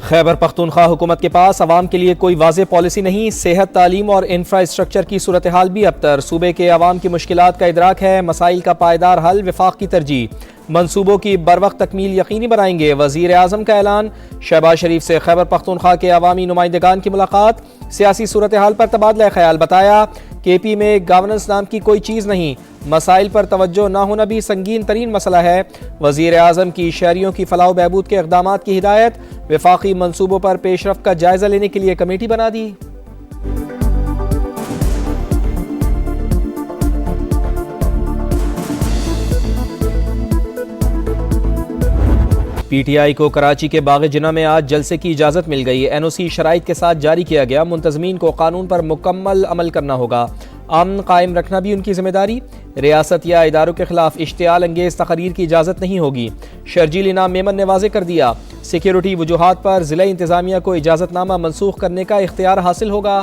खैबर पख्तूनख्वा हुकूमत के पास अवाम के लिए कोई वाज़ेह पॉलिसी नहीं। सेहत, तालीम और इंफ्रास्ट्रक्चर की सूरत हाल भी अबतर। सूबे के अवाम की मुश्किलात का इदराक है। मसाइल का पायदार हल वफाक की तरजीह। मनसूबों की बरवक्त तकमील यकीनी बनाएंगे। वज़ीर आज़म का ऐलान। शहबाज शरीफ से खैबर पख्तूनख्वा के अवामी नुमाइंदगान की मुलाकात। सियासी सूरत हाल पर तबादला ख्याल। बताया KP में गवर्नेंस नाम की कोई चीज़ नहीं। मसाइल पर तवज्जो न होना भी संगीन तरीन मसला है। वज़ीर आज़म की शहरियों की फलाह बहबूद के इक़दामात की हिदायत। वफाकी मनसूबों पर पेशरफ्त का जायजा लेने के लिए कमेटी बना दी। PTI को कराची के बाग जिना में आज जलसे की इजाज़त मिल गई। NOC शराइत के साथ जारी किया गया। मुंतज़मीन को कानून पर मुकम्मल अमल करना होगा। अमन कायम रखना भी उनकी जिम्मेदारी। रियासत या इदारों के खिलाफ इश्तियाल अंगेज तकरीर की इजाज़त नहीं होगी। शर्जील इनाम मेमन ने वाज़े कर दिया। सिक्योरिटी वजूहात पर ज़िला इंतज़ामिया को इजाज़तनामा मनसूख करने का इख्तियार हासिल होगा।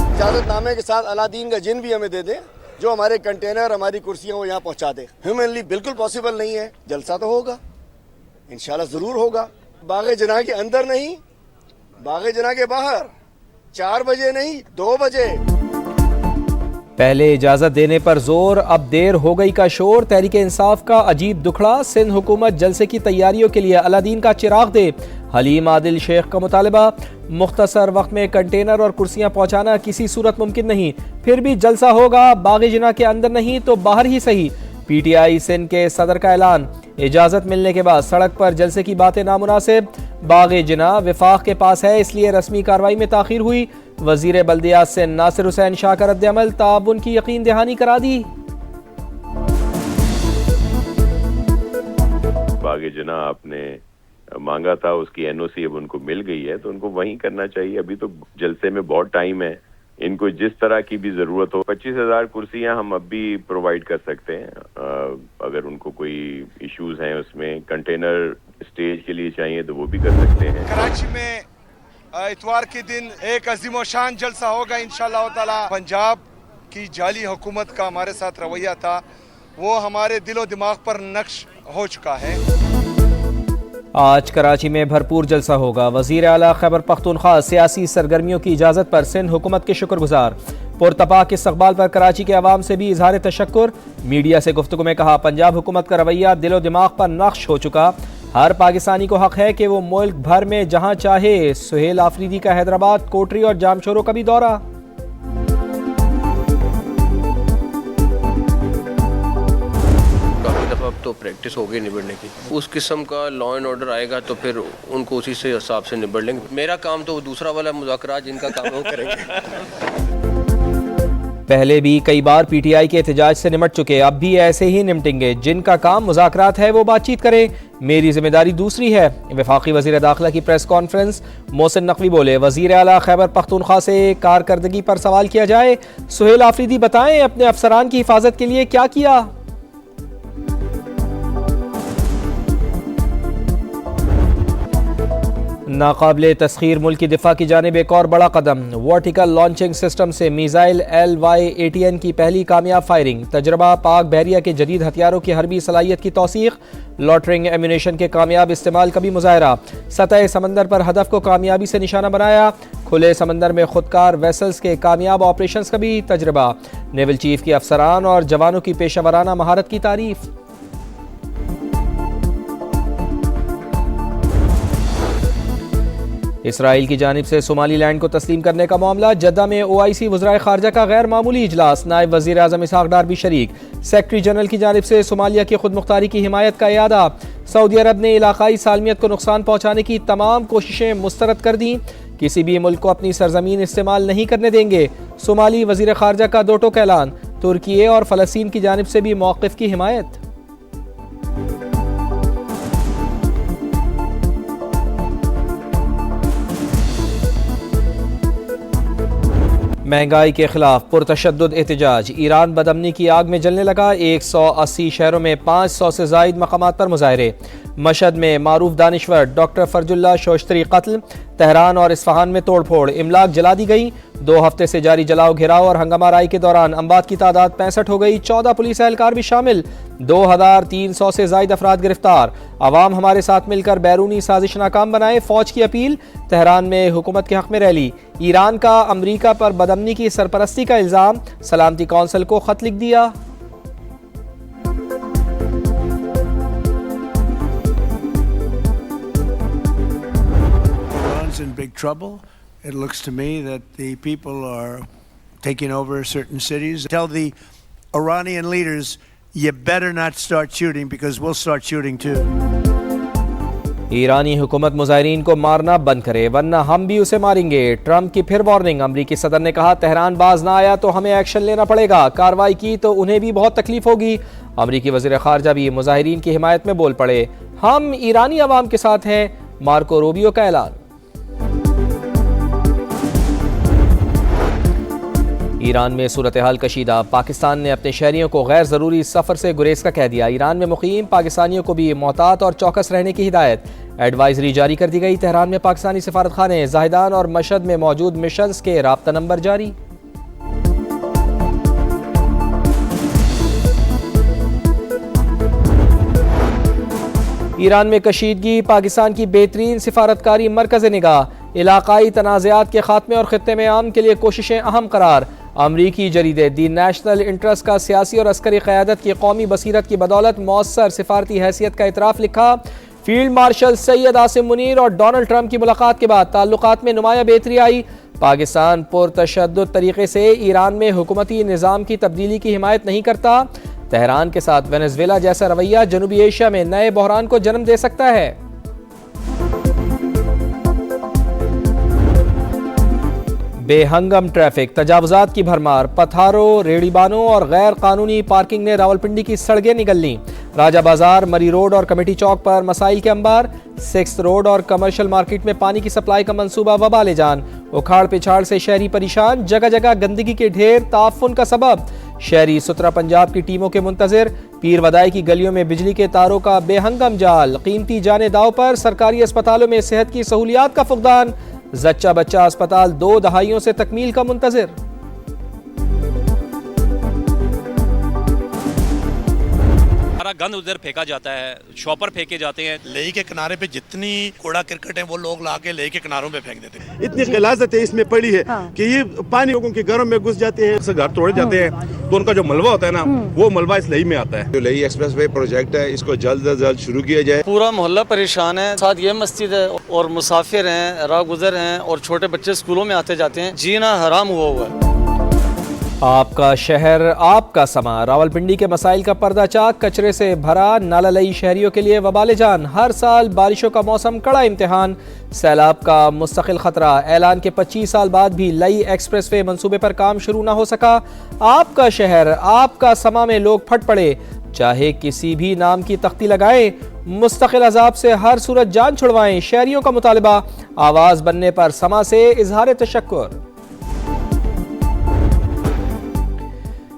इजाज़तनामे के साथ अलादीन का जिन भी हमें दे दे, जो हमारे कंटेनर, हमारी कुर्सियां वो यहाँ पहुँचा दे। ह्यूमनली बिल्कुल पॉसिबल नहीं है। जलसा तो होगा, इंशाल्लाह ज़रूर होगा। बाग जना के अंदर नहीं, बाग जना के बाहर। 4 बजे नहीं, 2 बजे। पहले इजाज़त देने पर जोर, अब देर हो गई का शोर। तहरीक इंसाफ का अजीब दुखड़ा। सिंध हुकूमत जलसे की तैयारियों के लिए अलादीन का चिराग दे। हलीम आदिल शेख का मुतालबा। मुख्तसर वक्त में कंटेनर और कुर्सियां पहुंचाना किसी सूरत मुमकिन नहीं। फिर भी जलसा होगा, बाग जिना के अंदर नहीं तो बाहर ही सही। PTI सिंध के सदर का ऐलान। इजाज़त मिलने के बाद सड़क पर जलसे की बातें नामुनासिब। बाग जिना वफाक के पास है, इसलिए रस्मी कार्रवाई में ताखीर हुई। वजीर बल्दियात से नासिर हुसैन शाह का रद्द-ए-अमल। ताउन की यकीन दहानी करा दी। बाग जिना आपने मांगा था, उसकी NOC अब उनको मिल गई है, तो उनको वहीं करना चाहिए। अभी तो जलसे में बहुत टाइम है। इनको जिस तरह की भी जरूरत हो, 25,000 कुर्सियां हम अब भी प्रोवाइड कर सकते हैं। अगर उनको कोई इश्यूज हैं, उसमें कंटेनर स्टेज के लिए चाहिए तो वो भी कर सकते हैं। कराची में इतवार के दिन एक अजीम शान जलसा होगा इंशाअल्लाह ताला। पंजाब की जाली हुकूमत का हमारे साथ रवैया था, वो हमारे दिलो दिमाग पर नक्श हो चुका है। आज कराची में भरपूर जलसा होगा। वज़ीर आला खैबर पख्तूनख्वा सियासी सरगर्मियों की इजाज़त पर सिंध हुकूमत के शुक्रगुजार। पुरतपाक इस्तक़बाल पर कराची के अवाम से भी इजहार तशक्कुर। मीडिया से गुफ्तगू में कहा, पंजाब हुकूमत का रवैया दिलो दिमाग पर नक्श हो चुका। हर पाकिस्तानी को हक है कि वो मुल्क भर में जहाँ चाहे। सुहेल आफरीदी का हैदराबाद, कोटरी और जामशोरों का भी दौरा। अब तो प्रैक्टिस हो गई निबड़ने की। उस किस्म का लॉ एंड ऑर्डर आएगा तो फिर उनको उसी से हिसाब से निबड़ लेंगे। मेरा काम तो दूसरा वाला मुज़ाकरात जिनका काम वो करेंगे। पहले भी कई बार PTI के एहतजाज से निमट चुके, अब भी ऐसे ही निमटेंगे। जिनका काम मुज़ाकरात है वो बातचीत करें, मेरी जिम्मेदारी दूसरी है। वफाकी वज़ीर दाखिला की प्रेस कॉन्फ्रेंस। मोहसिन नकवी बोले, वज़ीर आला खैबर पख्तूनख्वा से कारकर्दगी पर सवाल किया जाए। सुहेल आफरीदी बताएं अपने अफसरान की हिफाजत के लिए क्या किया। नाकाबिले तस्खीर मुल्क की दिफा की जानिब एक और बड़ा कदम। वर्टिकल लॉन्चिंग सिस्टम से मिसाइल LY-18 की पहली कामयाब फायरिंग। तजर्बा पाक बहरिया के जदीद हथियारों की हरबी सलाहियत की तौसीक। लॉटरिंग एम्यूनेशन के कामयाब इस्तेमाल का भी मुजाहरा। सतह समंदर पर हदफ को कामयाबी से निशाना बनाया। खुले समंदर में खुदकार वेसल्स के कामयाब ऑपरेशन का भी तजर्बा। नेवल चीफ की अफसरान और जवानों की पेशावराना महारत की तारीफ। इसराइल की जानिब से सोमालीलैंड को तस्लीम करने का मामला। जद्दा में OIC वज़राए खारजा का गैर मामूली इजलास। नायब वज़ीर आज़म इसहाक डार भी शरीक। सेक्रेटरी जनरल की जानिब से सोमालिया की खुद मुख्तारी की हिमायत का इरादा। सऊदी अरब ने इलाकाई सालमियत को नुकसान पहुँचाने की तमाम कोशिशें मुस्तरद कर दी। किसी भी मुल्क को अपनी सरजमीन इस्तेमाल नहीं करने देंगे। सोमाली वज़ीर खारजा का दो टोक ऐलान। तुर्की और फ़लस्तीन की जानिब से भी मौक़िफ़ की हिमायत। महंगाई के खिलाफ पुरतशद्दुद एहतजाज। ईरान बदअमनी की आग में जलने लगा। 180 शहरों में 500 से ज़ायद मकामात पर मुजाहरे। मशहद में मारूफ दानिश्वर डॉक्टर फरजुल्लाह शोश्तरी कत्ल। तेहरान और इस्फहान में तोड़ फोड़। इमलाक जला दी गई। 2 हफ्ते से जारी जलाओ घिराव और हंगामा राई के दौरान अमवात की तादाद 65 हो गई। 14 पुलिस एहलकार भी शामिल। 2300 से ज्यादा अफराद गिरफ्तार। अवाम हमारे साथ मिलकर बैरूनी साजिश नाकाम बनाए, फौज की अपील। तेहरान में हुकूमत के हक में रैली। ईरान का अमरीका पर बदअमनी की सरपरस्ती का इल्जाम, सलामती कौंसिल को खत लिख दिया। In big trouble. It looks to me that the people are taking over certain cities. Tell the Iranian leaders, you better not start shooting because we'll start shooting too. ईरानी हुकूमत मुजाहिरीन को मारना बंद करे वरना हम भी उसे मारेंगे। ट्रंप की फिर वार्निंग। अमरीकी सदर ने कहा तेहरान बाज ना आया तो हमें एक्शन लेना पड़ेगा, कार्रवाई की तो उन्हें भी बहुत तकलीफ होगी। अमरीकी वज़ीर ख़ारजा भी मुजाहिरीन की हिमायत में बोल पड़े। हम ईरानी अवाम के साथ हैं, मार्को रूबियो का ऐलान। ईरान में सूरत हाल कशीदा। पाकिस्तान ने अपने शहरियों को गैर ज़रूरी सफ़र से गुरेज का कह दिया। ईरान में मुकीम पाकिस्तानियों को भी मोहतात और चौकस रहने की हिदायत। एडवाइजरी जारी कर दी गई। तेहरान में पाकिस्तानी सफारत खाने, जाहिदान और मशहद में मौजूद मिशंस के राब्ता नंबर जारी। ईरान में कशीदगी, पाकिस्तान की बेहतरीन सिफारतकारी मरकज़ निगाह। इलाकाई तनाज़ात के खात्मे और खित्ते में आम के लिए कोशिशें अहम करार। अमरीकी जरीदे दी नेशनल इंटरेस्ट का सियासी और अस्करी क़यादत की कौमी बसीरत की बदौलत मौसर सिफारती हैसियत का इतराफ़ लिखा। फील्ड मार्शल सैयद आसिम मुनीर और डोनाल्ड ट्रंप की मुलाकात के बाद ताल्लुकात में नुमाया बेहतरी आई। पाकिस्तान पुरतशद्दुद तरीके से ईरान में हुकूमती निज़ाम की तब्दीली की हिमायत नहीं करता। तेहरान के साथ वेनेजुएला जैसा रवैया जनूबी एशिया में नए बहरान को जन्म दे सकता है। बेहंगम ट्रैफिक, तजावुजात की भरमार। पथारों, रेड़ीबानों और गैर कानूनी पार्किंग ने रावलपिंडी की सड़कें निगल लीं। राजा बाजार, मरी रोड और कमेटी चौक पर मसाइल के अंबार। 6th रोड और कमर्शियल मार्केट में पानी की सप्लाई का मंसूबा वबाले जान। उखाड़ पिछाड़ से शहरी परेशान, जगह जगह गंदगी के ढेर ताफुन का सबब। शहरी सुतरा पंजाब की टीमों के मुंतजिर। पीर वदाई की गलियों में बिजली के तारों का बेहंगम जाल। कीमती जाने दाव पर सरकारी अस्पतालों में सेहत की सहूलियात का फुकदान। जच्चा बच्चा अस्पताल 2 दहाइयों से तकमील का मुंतजिर। गंद उधर फेंका जाता है, शॉपर फेंके जाते हैं। लेई के किनारे पे जितनी कूड़ा करकट है वो लोग लाके लेई के किनारों पे फेंक देते हैं। इतनी गिलाजत है इसमें पड़ी है कि ये पानी लोगों के घरों में घुस जाते हैं। घर तोड़े जाते हैं तो उनका जो मलबा होता है ना, वो मलबा इस लेई में आता है। जो लेई एक्सप्रेस वे प्रोजेक्ट है, इसको जल्द से जल्द शुरू किया जाए। पूरा मोहल्ला परेशान है। साथ ये मस्जिद है और मुसाफिर हैं, राह गुजर हैं और छोटे बच्चे स्कूलों में आते जाते हैं। जीना हराम हुआ हुआ है। आपका शहर, आपका समा। रावलपिंडी के मसाइल का पर्दा चाक, कचरे से भरा नाला लई शहरियों के लिए वबाले जान। हर साल बारिशों का मौसम कड़ा इम्तिहान। सैलाब का मुस्तकिल खतरा। ऐलान के 25 साल बाद भी लई एक्सप्रेस वे मंसूबे पर काम शुरू ना हो सका। आपका शहर, आपका समा में लोग फट पड़े। चाहे किसी भी नाम की तख्ती लगाएं, मुस्तकिल अजाब से हर सूरत जान छुड़वाएं। शहरियों का मुतालिबा, आवाज बनने पर समा से इजहार तशक्कुर।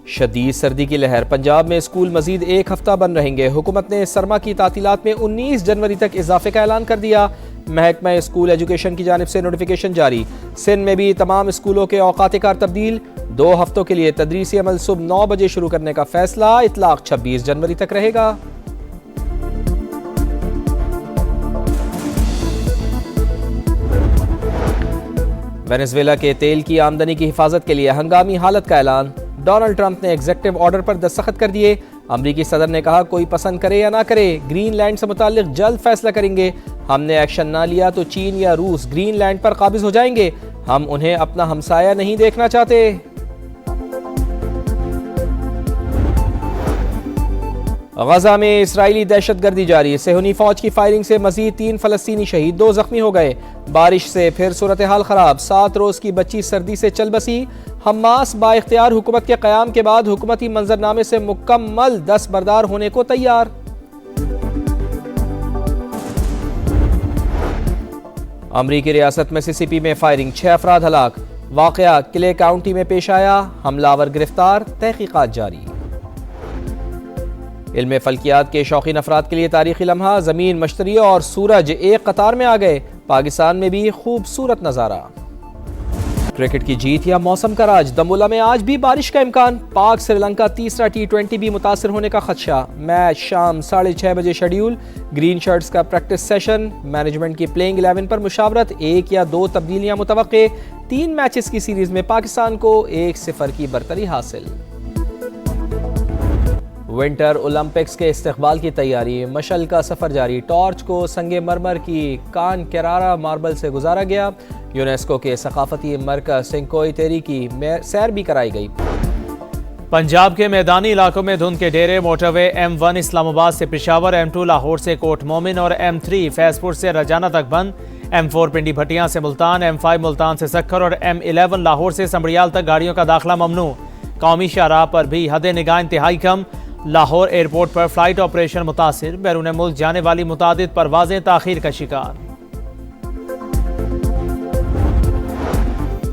शदीद सर्दी की लहर। पंजाब में स्कूल मजीद 1 हफ्ता बंद रहेंगे। हुकूमत ने सरमा की तातीलात में 19 जनवरी तक इजाफे का ऐलान कर दिया। महकमा स्कूल एजुकेशन की जानिब से नोटिफिकेशन जारी। सिंध में भी तमाम स्कूलों के औकात कार तब्दील। 2 हफ्तों के लिए तदरीसी अमल सुबह 9 बजे शुरू करने का फैसला। इतलाक 26 जनवरी तक रहेगा। वेनेजुएला के तेल की आमदनी की हिफाजत के लिए हंगामी हालत का ऐलान। डोनाल्ड ट्रंप ने एग्जीक्यूटिव ऑर्डर पर दस्तखत कर दिए। अमरीकी सदर ने कहा कोई पसंद करे या ना करे, ग्रीनलैंड से मुताल्लिक जल्द फैसला करेंगे। हमने एक्शन ना लिया तो चीन या रूस ग्रीनलैंड पर काबिज हो जाएंगे। हम उन्हें अपना हमसाया नहीं देखना चाहते। गजा में इस्राएली दहशतगर्दी जारी। सेहूनी फौज की फायरिंग से मजीद 3 फलस्तीनी शहीद, 2 जख्मी हो गए। बारिश से फिर सूरत हाल खराब। 7 रोज की बच्ची सर्दी से चल बसी। हमास बाइख्तियार हुकूमत के क़याम के बाद हुकूमती मंजरनामे से मुकम्मल दस्तबरदार होने को तैयार। अमरीकी रियासत मिसिसिपी में फायरिंग, 6 अफराद हलाक। वाक़या क्ले काउंटी में पेश आया। हमलावर गिरफ्तार, तहकीकात जारी। इल्म फल्कियात के शौकीन अफराद के लिए तारीखी लम्हा। ज़मीन, मश्तरी और सूरज एक कतार में आ गए। पाकिस्तान में भी खूबसूरत नज़ारा। क्रिकेट की जीत या मौसम का राज, दमोला में आज भी बारिश का इम्कान। पाक श्रीलंका तीसरा T20 भी मुतासर होने का खदशा। मैच शाम 6:30 बजे शेड्यूल। ग्रीन शर्ट्स का प्रैक्टिस सेशन। मैनेजमेंट की प्लेइंग 11 पर मुशावरत। 1 या 2 तब्दीलियां मुतवक्के। 3 मैचेस की सीरीज में पाकिस्तान को 1-0 की बरतरी हासिल। विंटर ओलंपिक्स के इस्तकबाल की तैयारी, मशल का सफर जारी। टॉर्च को संगे मरमर की कान केरारा मार्बल से गुजारा गया। यूनेस्को के सकाफती मरकज सिंकोई तेरी की सैर भी कराई गई। पंजाब के मैदानी इलाकों में धुंध के डेरे। मोटरवे M1 इस्लामाबाद से पेशावर, M2 लाहौर से कोट मोमिन और M3 फैजपुर से रजाना तक बंद। M4 पिंडी भटियां से मुल्तान, M5 मुल्तान से सक्खर और M11 लाहौर से समड़ियाल तक गाड़ियों का दाखिला ममनू। कौमी शाहराह पर भी हद निगाह इंतहाई कम। लाहौर एयरपोर्ट पर फ्लाइट ऑपरेशन मुतासिर। बैरून मुल्क जाने वाली मुतादिद परवाजें ताखीर का शिकार।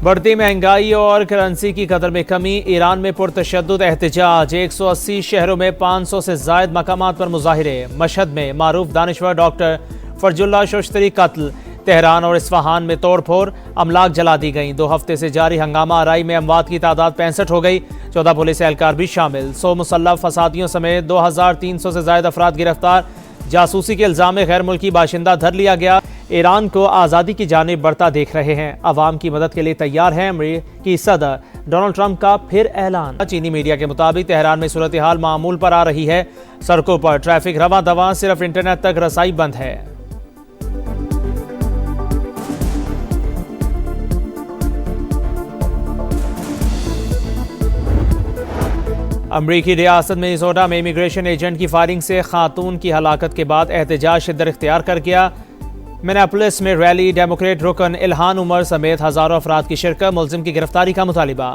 बढ़ती महंगाई और करेंसी की कदर में कमी। ईरान में पुरतशद्दुद एहतजाज। 180 शहरों में 500 से जायद मकामात पर मुजाहिरे। मशहद में मारूफ दानिश्वर डॉक्टर फरजुल्ला शोश्तरी कत्ल। तेहरान और इस्फहान में तोड़फोड़, अमलाक जला दी गई। 2 हफ्ते से जारी हंगामा आराई में अमवात की तादाद 65 हो गई। 14 पुलिस एहलकार भी शामिल। 100 मुसल्लह फसादियों समेत 2300 से ज्यादा अफराद गिरफ्तार। जासूसी के इल्जाम में गैर मुल्की बाशिंदा धर लिया गया। ईरान को आज़ादी की जानिब बढ़ता देख रहे हैं। अवाम की मदद के लिए तैयार है अमेरिकी सदर डोनाल्ड ट्रंप का फिर ऐलान। चीनी मीडिया के मुताबिक तेहरान में सूरत हाल मामूल पर आ रही है। सड़कों पर ट्रैफिक रवा दवा, सिर्फ इंटरनेट तक रसाई बंद है। अमरीकी रियासत मिनेसोटा में इमिग्रेशन एजेंट की फायरिंग से खातून की हलाकत के बाद एहतजाज शिद्दत इख्तियार कर गया। मिनेपोलिस में रैली। डेमोक्रेट रुकन इल्हान उमर समेत हजारों अफराद की शिरकत। मुलजिम की गिरफ्तारी का मुतालिबा।